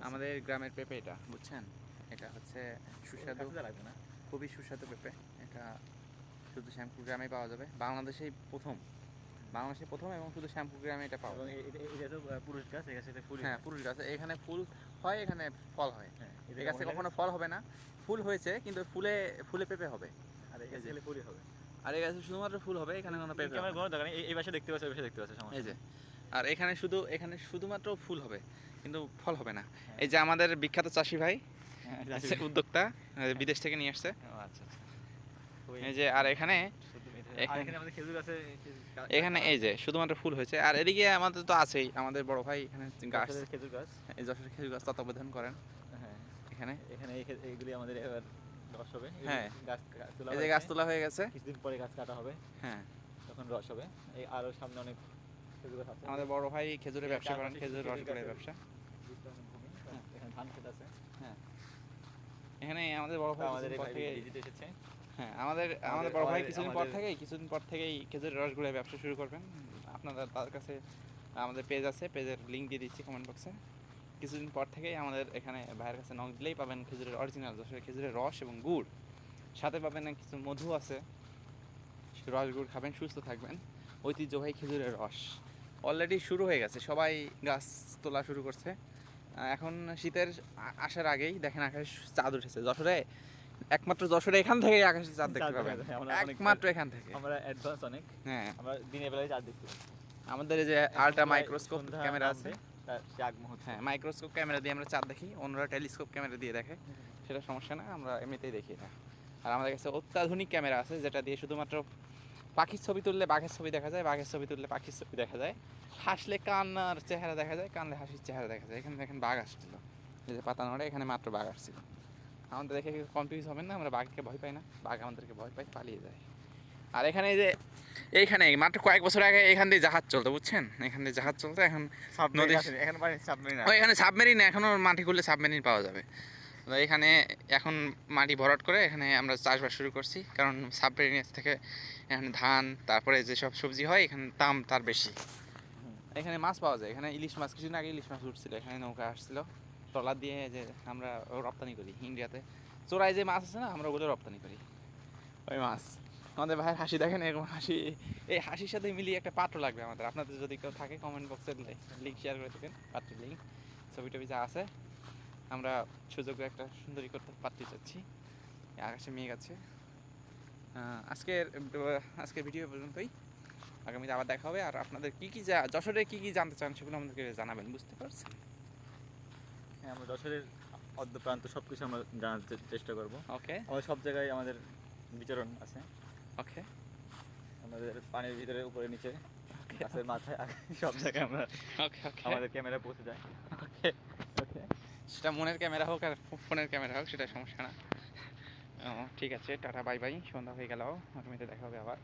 আমাদের গ্রামের পেঁপে এটা বুঝছেন, এটা হচ্ছে সুস্বাদু, লাগবে না। খুবই সুস্বাদু পেঁপে। এটা শুধু শ্যামপুর গ্রামেই পাওয়া যাবে, বাংলাদেশে প্রথম এবং শুধু শ্যামপুর গ্রামে এটা পাওয়া এবং যায়। এটা তো পুরুষ গাছ, এই গাছে ফুলই হ্যাঁ হয়। পুরুষ গাছে, এখানে ফুল হয়, এখানে ফল হয়। হ্যাঁ, এই এটা গাছে মহিলা কখনো গাছ। ফল হবে না, ফুল হয়েছে কিন্তু ফুলে ফুলে পেঁপে হবে। আর এই এই গাছে যে, খেলে ফুলই হবে। আর এই গাছে শুধুমাত্র ফুল হবে, এখানে কোনো পেঁপে ক্যামেরা হবে না। কোনো দরকার নেই, এই পাশে দেখতে পাচ্ছ, ওই পাশে দেখতে পাচ্ছ, এই সমস্যা যে, নেই। আর এখানে শুধুমাত্র ফুল হবে কিন্তু ফল হবে না। হ্যাঁ এই যে আমাদের বিখ্যাত চাষি ভাই, হ্যাঁ, উদ্যোক্তা, বিদেশ থেকে নিয়ে আসছে। ও আচ্ছা আচ্ছা। ওই এই যে, আর এখানে শুধু আর এখানে এখানে আমাদের খেজুর গাছে এখানে এই যে শুধুমাত্র ফুল হয়েছে, আর এদিকে আমাদের তো আছেই, আমাদের বড় ভাই এখানে গাছ, যশোরের খেজুর গাছ। এই যশোর খেজুর গাছ তত্ত্বাবধান করেন হ্যাঁ, এখানে। এখানে এইগুলি আমাদের এবার রস হবে। এগুলি হ্যাঁ, গাছ তোলা এই যে হয়েছে, গাছ তোলা হয়ে গেছে। কিছুদিন পরে গাছ কাটা হবে, হ্যাঁ, তখন রস হবে। এই আরও সামনে অনেক খেজুর গাছ আছে। আমাদের বড় ভাই খেজুরের এই ব্যবসা করেন, চারপাশে শুধু খেজুরের খেজুর রসগুলের গাছের ব্যবসা। বিস্তৃত ভূমি। হ্যাঁ, এখানে ধান ক্ষেত আছে। হ্যাঁ, এখানে আমাদের বড় ভাই আমাদের কিছুদিন এই পর ভাই থেকে, ভিজিট এসেছে। হ্যাঁ আমাদের বড় ভাই আমাদের আমাদের কিছুদিন পর থেকেই খেজুরের রসগুলের ব্যবসা শুরু করবেন। আপনারা তার কাছে, আমাদের পেজ আছে, পেজের লিঙ্ক দিয়ে দিচ্ছি কমেন্ট বক্সে। কিছুদিন পর থেকেই আমাদের এখানে ভাইয়ের কাছে নক দিলেই পাবেন খেজুরের অরিজিনাল যশোরের খেজুরের রস এবং গুড়, সাথে পাবেন কিছু মধু আছে। রস গুড় খাবেন, সুস্থ থাকবেন। ঐতিহ্যবাহী খেজুরের রস অলরেডি শুরু হয়ে গেছে, সবাই গাছ তোলা শুরু করছে। এখন শীতের আসার আগেই দেখেন আকাশে চাঁদ উঠেছে যশোরে, একমাত্র যশোরে এখান থেকেই আকাশে চাঁদ দেখতে পাবেন, আমরা অনেক একমাত্র এখান থেকে। আমরা অ্যাডভান্স অনেক। হ্যাঁ, আমরা দিনের বেলায় চাঁদ দেখতে পাই। আমাদের এই যে এখন আল্ট্রা প্রায় মাইক্রোস্কোপ সন্ধ্যা ক্যামেরা আছে। নামবে, তার সে আগ মুহূর্ত। হ্যাঁ, মাইক্রোস্কোপ ক্যামেরা দিয়ে আমরা চাঁদ দেখি, অন্যরা টেলিস্কোপ ক্যামেরা দিয়ে দেখে, সেটা সমস্যা না, আমরা এমনিতেই দেখি এটা। আর আমাদের কাছে অত্যাধুনিক ক্যামেরা আছে, যেটা দিয়ে শুধুমাত্র পাখির ছবি তুললে বাঘের ছবি দেখা যায়, বাঘের ছবি তুললে পাখির ছবি দেখা যায়, হাসলে কান্নার চেহারা দেখা যায়, কানলে হাসির চেহারা দেখা যায়। এখানে দেখেন বাঘ আসছিল, এই যে পাতা নড়ে, এখানে মাত্র বাঘ আসছিল। আমাদের দেখে কনফিউজ হবেন না, আমরা বাঘকে ভয় পাই না, বাঘ আমাদেরকে ভয় পাই, পালিয়ে যায়। আর এখানে এই যে, এইখানে মাত্র কয়েক বছর আগে এখান দিয়ে জাহাজ চলতো বুঝছেন, এখান দিয়ে জাহাজ চলতো, এখন সাবমেরিন নদী, আছে, এখন পানি সাবমেরিন ও আছে। এখানে সাবমেরিন, এখনও মাটি খুললে সাবমেরিন পাওয়া যাবে। তো এখানে এখন মাটি ভরাট করে এখানে আমরা চাষবাস শুরু করছি, কারণ সাবমেরিনের থেকে এখানে ধান, তারপরে যেসব সবজি হয় এখানে দাম তার বেশি। এখানে মাছ পাওয়া যায়, এখানে ইলিশ মাছ, কিছুদিন আগে ইলিশ মাছ উঠছিল, এখানে নৌকা আসছিল ট্রলার দিয়ে, যে আমরা রপ্তানি করি ইন্ডিয়াতে। চোরাই যে মাছ আছে না, আমরা ওগুলো রপ্তানি করি, ওই মাছ। আমাদের ভাইয়ের হাসি দেখেন, এরকম হাসি, এই হাসির সাথে মিলিয়ে একটা পাত্র লাগবে আমাদের। আপনাদের যদি কেউ থাকে কমেন্ট বক্সে লিঙ্ক শেয়ার করে দেবেন, পাত্রের লিঙ্ক, ছবি টবি যা আছে। আমরা সুযোগ্য একটা সুন্দরী করতে পাত্রী চাচ্ছি। আকাশে মেঘ আছে। আজকের আজকের ভিডিও পর্যন্তই, আগামীতে আবার দেখা হবে। আর আপনাদের কী কী যশোরে কী কী জানতে চান সেগুলো আমাদেরকে জানাবেন, বুঝতে পারছেন? হ্যাঁ, আমরা যশোরের অদ্যপ্রান্ত সব কিছু আমরা জানার চেষ্টা করব। ওকে, আমাদের সব জায়গায় আমাদের বিচরণ আছে। ওকে, আমাদের পানির ভিতরে, উপরে নিচে, গাছের মাথায়, সব জায়গায় আমরা ওকে, ওকে, আমাদের ক্যামেরা পৌঁছে যায়। ওকে, ওকে। সেটা মনের ক্যামেরা হোক আর ফোনের ক্যামেরা হোক, সেটা সমস্যা না। ঠিক আছে, টাটা, বাই বাই, সন্ধ্যা হয়ে গেল, আগামীতে দেখা হবে আবার।